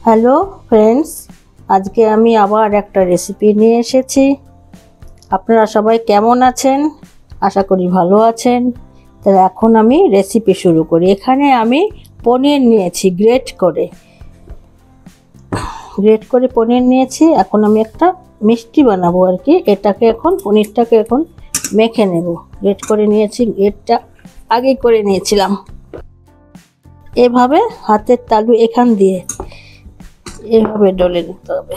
Hello friends, আজকে আমি আবার একটা রেসিপি নিয়ে এসেছি। আপনারা সবাই কেমন আছেন? আশা করি ভালো আছেন। তাহলে এখন আমি রেসিপি শুরু করি। এখানে আমি পনির নিয়েছি, গ্রেট করে পনির নিয়েছি। এখন আমি একটা মিষ্টি বানাবো আর কি। পনিরটাকে এখন মেখে নেব। গ্রেট করে নিয়েছি, গ্রেটটা আগে করে নিয়েছিলাম। এভাবে হাতের তালু এখান দিয়ে এভাবে ডলে নিতে হবে।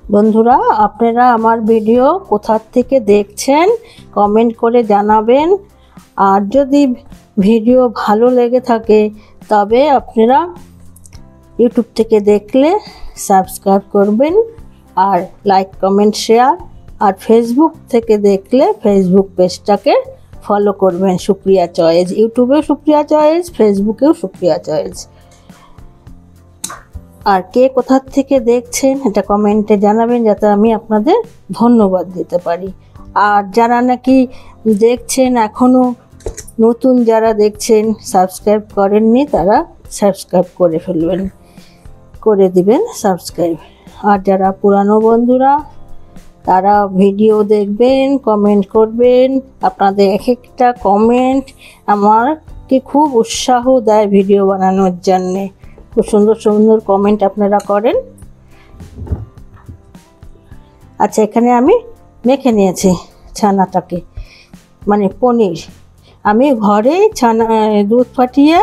বন্ধুরা, আপনারা আমার ভিডিও কোথা থেকে দেখছেন কমেন্ট করে জানাবেন। আর যদি ভিডিও ভালো লেগে থাকে তবে আপনারা ইউটিউব থেকে দেখলে সাবস্ক্রাইব করবেন, আর লাইক কমেন্ট শেয়ার। আর ফেসবুক থেকে দেখলে ফেসবুক পেজটাকে ফলো করবেন। সুপ্রিয়া চয়েস, ইউটিউবেও সুপ্রিয়া চয়েস, ফেসবুকেও সুপ্রিয়া চয়েস। আর কে কোথা থেকে দেখছেন এটা কমেন্টে জানাবেন, যাতে আমি আপনাদের ধন্যবাদ দিতে পারি। আর যারা নাকি দেখছেন এখনও নতুন, যারা দেখছেন সাবস্ক্রাইব করেননি, তারা সাবস্ক্রাইব করে ফেলবেন, করে দিবেন সাবস্ক্রাইব। আর যারা পুরানো বন্ধুরা তারা ভিডিও দেখবেন, কমেন্ট করবেন। আপনাদের এক একটা কমেন্ট আমাকে খুব উৎসাহ দেয় ভিডিও বানানোর জন্যে। খুব সুন্দর সুন্দর কমেন্ট আপনারা করেন। আচ্ছা, এখানে আমি মেখে নিয়েছি ছানাটাকে, মানে পনির। আমি ঘরে দুধ ফাটিয়ে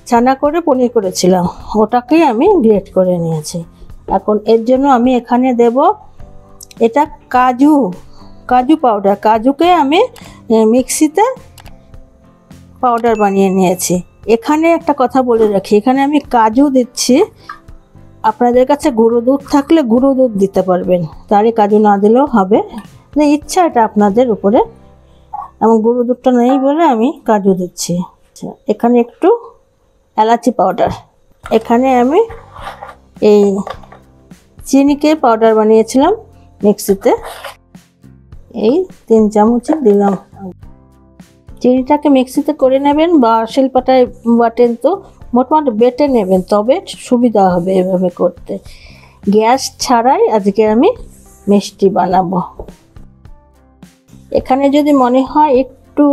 ছানা করে পনির করেছিলাম, ওটাকেই আমি গ্রেট করে নিয়েছি। এখন এর জন্য আমি এখানে দেব এটা কাজু পাউডার। কাজুকে আমি মিক্সিতে পাউডার বানিয়ে নিয়েছি। এখানে একটা কথা বলে রাখি, এখানে আমি কাজু দিচ্ছি। আপনাদের কাছে গুঁড়ো দুধ থাকলে গুঁড়ো দুধ দিতে পারবেন, তারই কাজু না দিলেও হবে, ইচ্ছা, এটা আপনাদের উপরে। এমন গুঁড়ো দুধটা নেই বলে আমি কাজু দিচ্ছি। আচ্ছা, এখানে একটু এলাচি পাউডার। এখানে আমি এই চিনিকে পাউডার বানিয়েছিলাম মিক্সিতে, এই 3 চামচ দিলাম। চিনিটাকে মিক্সিতে করে নেবেন, বা শিলপাটায় বাটেন তো মোটামুটি বেটে নেবেন, তবে সুবিধা হবে এভাবে করতে। গ্যাস ছাড়াই আজকে আমি মিষ্টি বানাবো। এখানে যদি মনে হয় একটু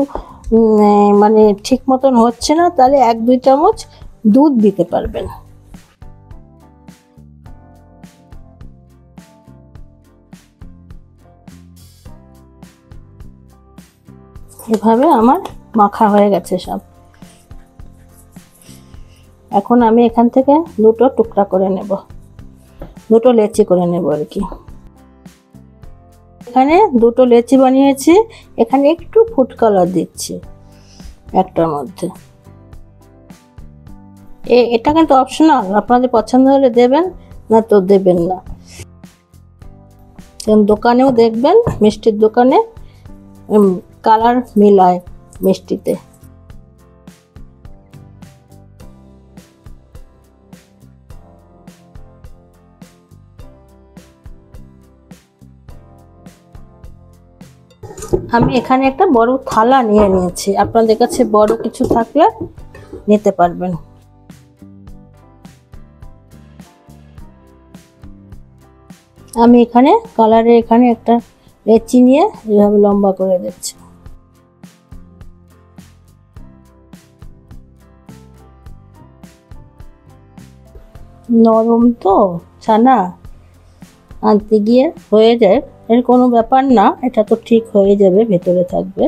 মানে ঠিক মতন হচ্ছে না, তাহলে 1-2 চামচ দুধ দিতে পারবেন। এভাবে আমার মাখা হয়ে গেছে সব। এখন আমি এখান থেকে দুটো টুকরা করে নেব, দুটো লেচি করে নেব আর কি। এখানে দুটো লেচি বানিয়েছি। এখানে একটু ফুড কালার দিচ্ছি একটার মধ্যে। এটা কিন্তু অপশনাল, আপনাদের পছন্দ হলে দেবেন, না তো দেবেন না। দোকানেও দেখবেন, মিষ্টির দোকানে কালার মিলায় মিষ্টিতে। আমি এখানে একটা বড় থালা নিয়ে নিয়েছি, আপনাদের কাছে বড় কিছু থাকলে নিতে পারবেন। আমি এখানে কালারে এখানে একটা লেচি নিয়ে এভাবে লম্বা করে দিচ্ছি। নরম তো ছানা, আনতে গিয়ে হয়ে যায়, এর কোনো ব্যাপার না, এটা তো ঠিক হয়ে যাবে, ভেতরে থাকবে।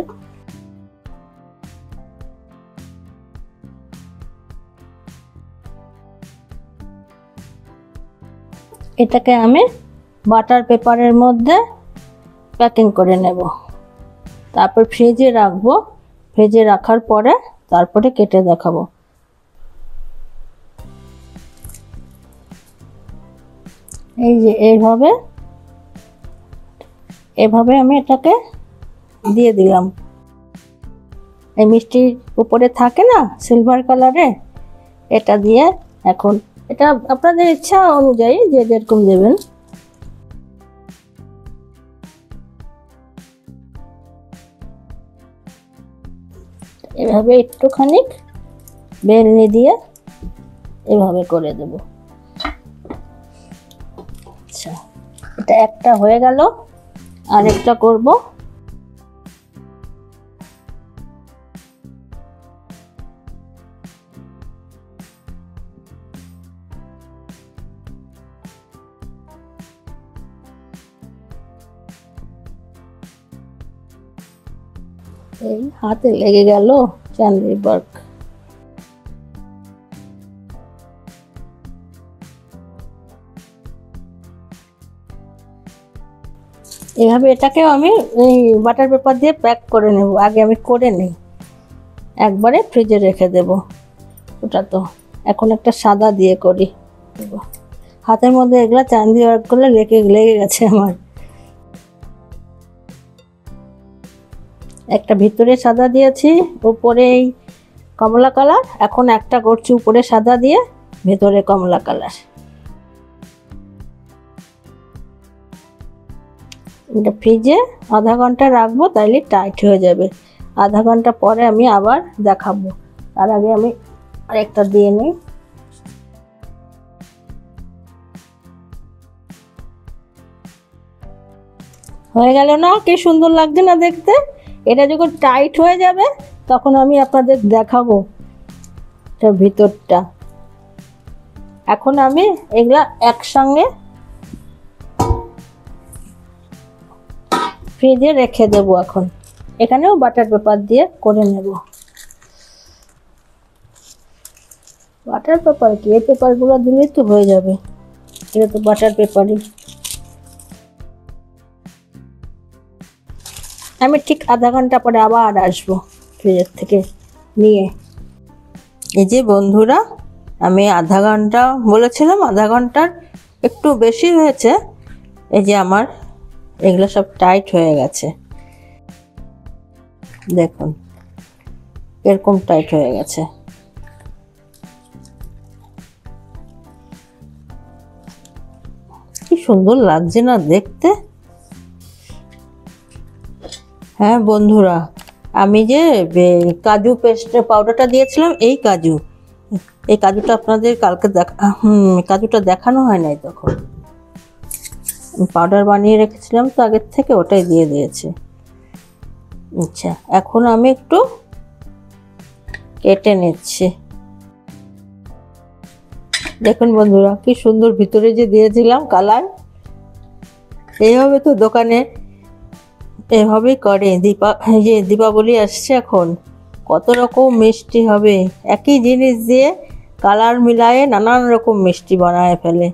এটাকে আমি বাটার পেপারের মধ্যে প্যাকিং করে নেব, তারপর ফ্রিজে রাখবো। ফ্রিজে রাখার পরে তারপরে কেটে দেখাবো। এই যে এভাবে আমি এটাকে দিয়ে দিলাম। এই মিষ্টির উপরে থাকে না সিলভার কালারে, এটা দিয়ে এখন এটা আপনাদের ইচ্ছা অনুযায়ী যে যেরকম দেবেন। এভাবে একটুখানি বেলনি দিয়ে এভাবে করে দেব। আচ্ছা, এটা একটা হয়ে গেল, আরেকটা করব। এই হাতে লেগে গেল চান্দি বর্ক। এভাবে এটাকেও আমি এই বাটার পেপার দিয়ে প্যাক করে নেব। আগে আমি করে নিই, একবারে ফ্রিজে রেখে দেব। ওটা তো এখন একটা সাদা দিয়ে করি। হাতের মধ্যে এগুলা চান্দি ওয়ার্ক করলে লেগে গেছে আমার। একটা ভিতরে সাদা দিয়েছি, উপরে এই কমলা কালার। এখন একটা করছি উপরে সাদা দিয়ে, ভেতরে কমলা কালার। এটা ফ্রিজে আধা ঘন্টা রাখবো, তাইলে টাইট হয়ে যাবে। আধা ঘন্টা পরে আমি আবার দেখাবো। তার আগে আমি আরেকটা দিয়ে নিই। হয়ে গেল না? কি সুন্দর লাগছে না দেখতে? এটা যখন টাইট হয়ে যাবে তখন আমি আপনাদের দেখাবো এটার ভিতরটা। এখন আমি এগুলা একসঙ্গে ফ্রিজে রেখে দেব। এখন এখানেও বাটার পেপার দিয়ে করে নেব। বাটার পেপার কি, এই পেপারগুলো দিলেই তো হয়ে যাবে। এটা তো বাটার পেপারই। আমি ঠিক আধা ঘন্টা পরে আবার আসবো ফ্রিজের থেকে নিয়ে। এই যে বন্ধুরা, আমি আধা ঘন্টা বলেছিলাম, আধা ঘন্টার একটু বেশি হয়েছে। এই যে আমার এগুলো সব টাইট হয়ে গেছে, দেখুন এরকম টাইট হয়ে গেছে। কি সুন্দর লাগছে না দেখতে? হ্যাঁ বন্ধুরা, আমি যে কাজু পেস্টের পাউডারটা দিয়েছিলাম, এই কাজুটা আপনাদের কালকে কাজুটা দেখানো হয় নাই। তখন পাউডার বানিয়ে রেখেছিলাম তো আগের থেকে, ওটাই দিয়ে দিয়েছে। আচ্ছা, এখন আমি একটু কেটে নিচ্ছি। দেখুন বন্ধুরা, কি সুন্দর ভিতরে যে দিয়েছিলাম কালার। এইভাবে তো দোকানে এভাবেই করে। দীপাবলি আসছে, এখন কত রকম মিষ্টি হবে। একই জিনিস দিয়ে কালার মিলায়ে নানান রকম মিষ্টি বানায় ফেলে।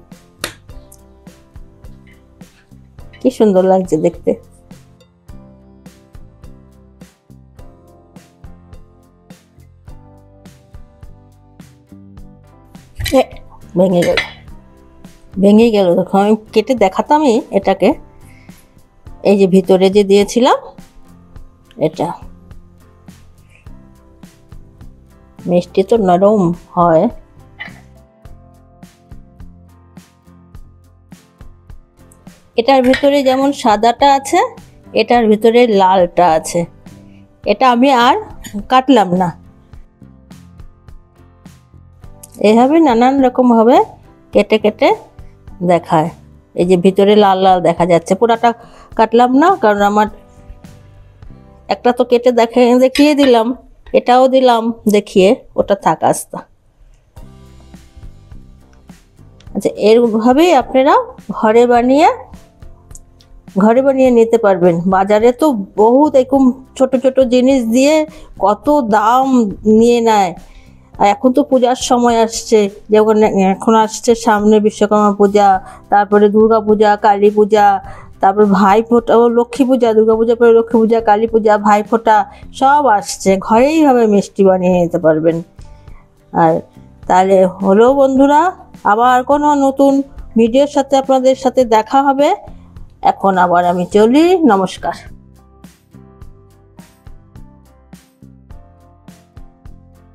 কি সুন্দর লাগছে দেখতে। ভেঙে গেল দেখো। আমি কেটে দেখাতামই এটাকে। এই যে ভিতরে যে দিয়েছিলাম, এটা মিষ্টি তো নরম হয়। এটার ভিতরে যেমন সাদাটা আছে, এটার ভিতরে লালটা আছে। এটা আমি আর কাটলাম না, এইভাবে নানান রকম ভাবে কেটে কেটে দেখায়। এই যে ভিতরে লাল লাল দেখা যাচ্ছে, পুরাটা কাটলাম না, কারণ আমার একটা তো কেটে দেখিয়ে দিলাম, এটাও দিলাম দেখিয়ে, ওটা থাক আস্তা। আচ্ছা, এরভাবেই আপনারা ঘরে বানিয়ে নিতে পারবেন। বাজারে তো বহুত এরকম ছোট ছোট জিনিস দিয়ে কত দাম নিয়ে নেয়। আর এখন তো পূজার সময় আসছে, যেমন এখন আসছে সামনে বিশ্বকর্মা পূজা, তারপরে দুর্গা পূজা, কালী পূজা, তারপর ভাইফোঁটা, লক্ষ্মী পূজা, দুর্গা পূজা পরে লক্ষ্মী পূজা, কালী পূজা, ভাইফোঁটা সব আসছে। ঘরেই ভাবে মিষ্টি বানিয়ে নিতে পারবেন। আর তাহলে হলো বন্ধুরা, আবার কোনো নতুন ভিডিওর সাথে আপনাদের সাথে দেখা হবে। এখন আবার আমি চলি, নমস্কার।